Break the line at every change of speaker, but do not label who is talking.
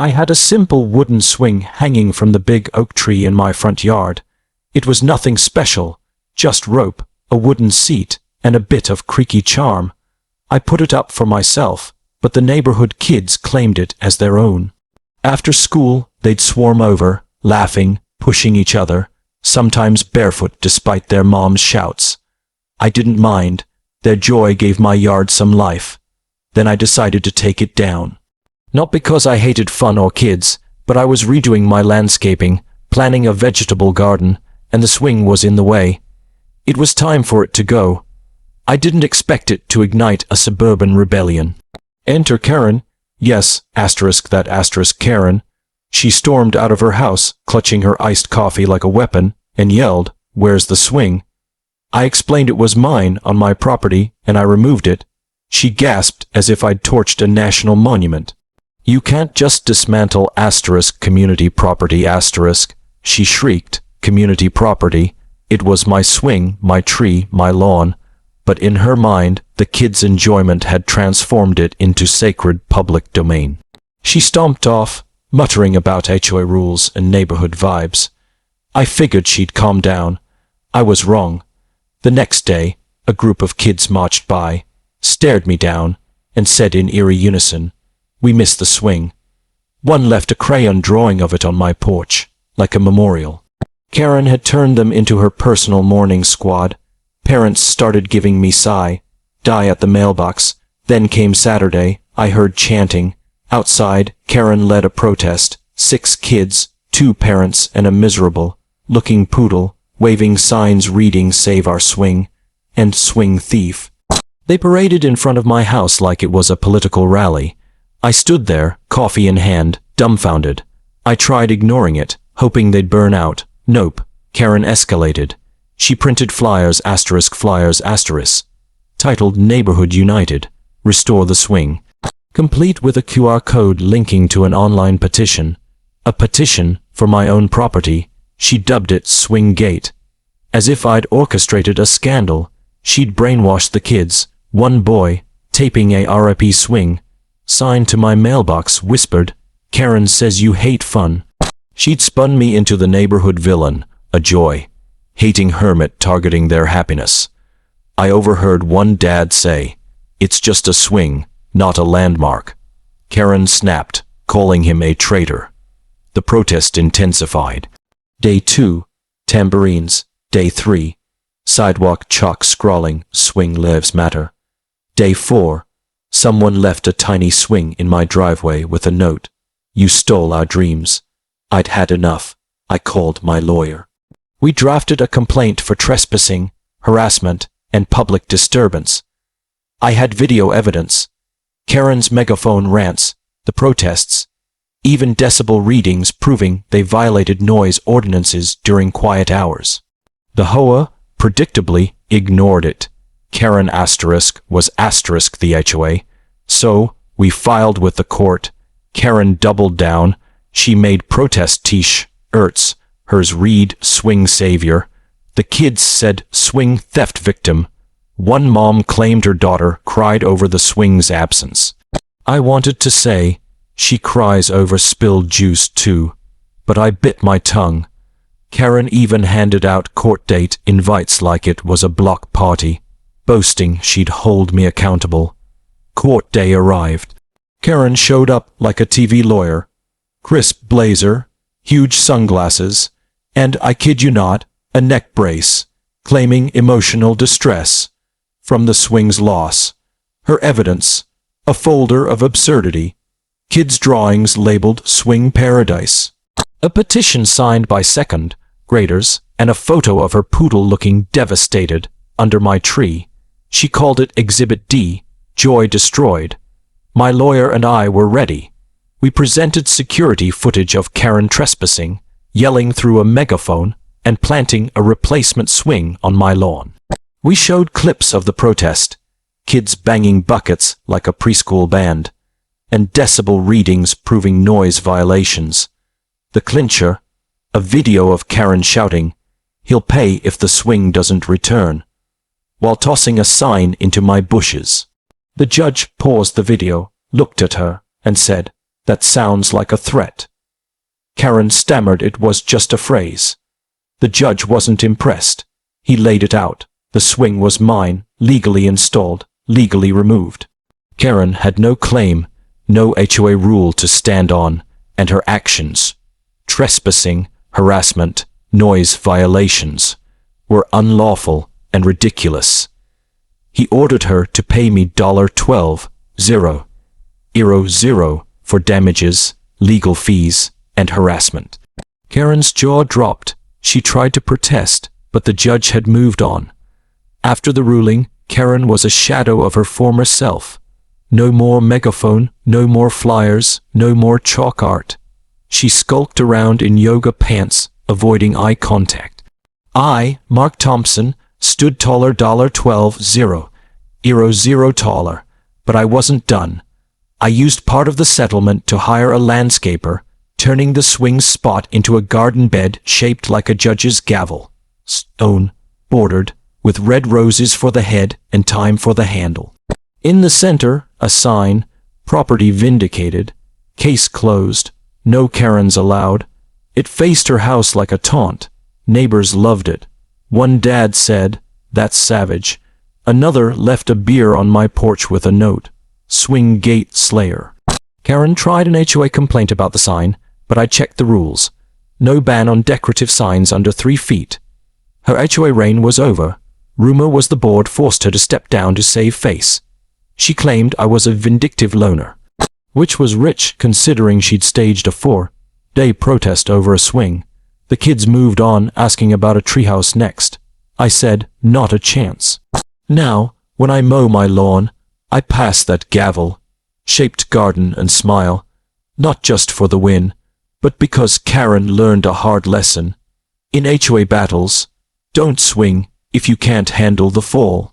I had a simple wooden swing hanging from the big oak tree in my front yard. It was nothing special, just rope, a wooden seat, and a bit of creaky charm. I put it up for myself, but the neighborhood kids claimed it as their own. After school, they'd swarm over, laughing, pushing each other, sometimes barefoot despite their mom's shouts. I didn't mind. Their joy gave my yard some life. Then I decided to take it down. Not because I hated fun or kids, but I was redoing my landscaping, planning a vegetable garden, and the swing was in the way. It was time for it to go. I didn't expect it to ignite a suburban rebellion. Enter Karen. Yes, Karen. She stormed out of her house, clutching her iced coffee like a weapon, and yelled, "Where's the swing?" I explained it was mine on my property, and I removed it. She gasped as if I'd torched a national monument. "You can't just dismantle community property she shrieked. Community property. It was my swing, my tree, my lawn. But in her mind, the kids' enjoyment had transformed it into sacred public domain. She stomped off, muttering about HOA rules and neighborhood vibes. I figured she'd calm down. I was wrong. The next day, a group of kids marched by, stared me down, and said in eerie unison, "We miss the swing." One left a crayon drawing of it on my porch, like a memorial. Karen had turned them into her personal mourning squad. Parents started giving me die at the mailbox. Then came Saturday. I heard chanting. Outside, Karen led a protest. 6 kids, 2 parents, and a miserable-looking poodle, waving signs reading "Save Our Swing" and "Swing Thief." They paraded in front of my house like it was a political rally. I stood there, coffee in hand, dumbfounded. I tried ignoring it, hoping they'd burn out. Nope. Karen escalated. She printed flyers, titled "Neighborhood United, Restore the Swing," complete with a QR code linking to an online petition. A petition for my own property. She dubbed it "Swing Gate." As if I'd orchestrated a scandal, she'd brainwashed the kids. One boy, taping a RIP swing, sign to my mailbox, whispered, "Karen says you hate fun." She'd spun me into the neighborhood villain, a joy-hating hermit targeting their happiness. I overheard one dad say, "It's just a swing, not a landmark." Karen snapped, calling him a traitor. The protest intensified. Day 2, tambourines. Day 3, sidewalk chalk scrawling, "Swing Lives Matter." Day 4, someone left a tiny swing in my driveway with a note, "You stole our dreams." I'd had enough. I called my lawyer. We drafted a complaint for trespassing, harassment, and public disturbance. I had video evidence. Karen's megaphone rants, the protests, even decibel readings proving they violated noise ordinances during quiet hours. The HOA, predictably, ignored it. Karen was the HOA. So, we filed with the court. Karen doubled down. She made protest t-shirts. Hers read "Swing Savior." The kids said "Swing Theft Victim." One mom claimed her daughter cried over the swing's absence. I wanted to say, "She cries over spilled juice too," but I bit my tongue. Karen even handed out court date invites like it was a block party, boasting she'd hold me accountable. Court day arrived. Karen showed up like a TV lawyer. Crisp blazer, huge sunglasses, and, I kid you not, a neck brace, claiming emotional distress from the swing's loss. Her evidence, a folder of absurdity, kids' drawings labeled "Swing Paradise," a petition signed by second graders, and a photo of her poodle looking devastated under my tree. She called it Exhibit D, Joy Destroyed. My lawyer and I were ready. We presented security footage of Karen trespassing, yelling through a megaphone, and planting a replacement swing on my lawn. We showed clips of the protest, kids banging buckets like a preschool band, and decibel readings proving noise violations. The clincher, a video of Karen shouting, "He'll pay if the swing doesn't return," while tossing a sign into my bushes. The judge paused the video, looked at her, and said, That sounds like a threat. Karen stammered it was just a phrase. The judge wasn't impressed. He laid it out. The swing was mine, legally installed, legally removed. Karen had no claim, no HOA rule to stand on, and her actions, trespassing, harassment, noise violations, were unlawful and ridiculous. He ordered her to pay me $12,000 for damages, legal fees, and harassment. Karen's jaw dropped. She tried to protest, but the judge had moved on. After the ruling, Karen was a shadow of her former self. No more megaphone, no more flyers, no more chalk art. She skulked around in yoga pants, avoiding eye contact. I, Mark Thompson, stood taller $12,000 taller, but I wasn't done. I used part of the settlement to hire a landscaper, turning the swing spot into a garden bed shaped like a judge's gavel, stone, bordered, with red roses for the head and time for the handle. In the center, a sign, property vindicated, case closed, no Karens allowed. It faced her house like a taunt. Neighbors loved it. One dad said, "That's savage." Another left a beer on my porch with a note, "Swing Gate Slayer." Karen tried an HOA complaint about the sign, but I checked the rules. No ban on decorative signs under 3 feet. Her HOA reign was over. Rumor was the board forced her to step down to save face. She claimed I was a vindictive loner, which was rich considering she'd staged a 4-day protest over a swing. The kids moved on, asking about a treehouse next. I said, not a chance. Now, when I mow my lawn, I pass that gavel-shaped garden and smile, not just for the win, but because Karen learned a hard lesson. In HOA battles, don't swing if you can't handle the fall.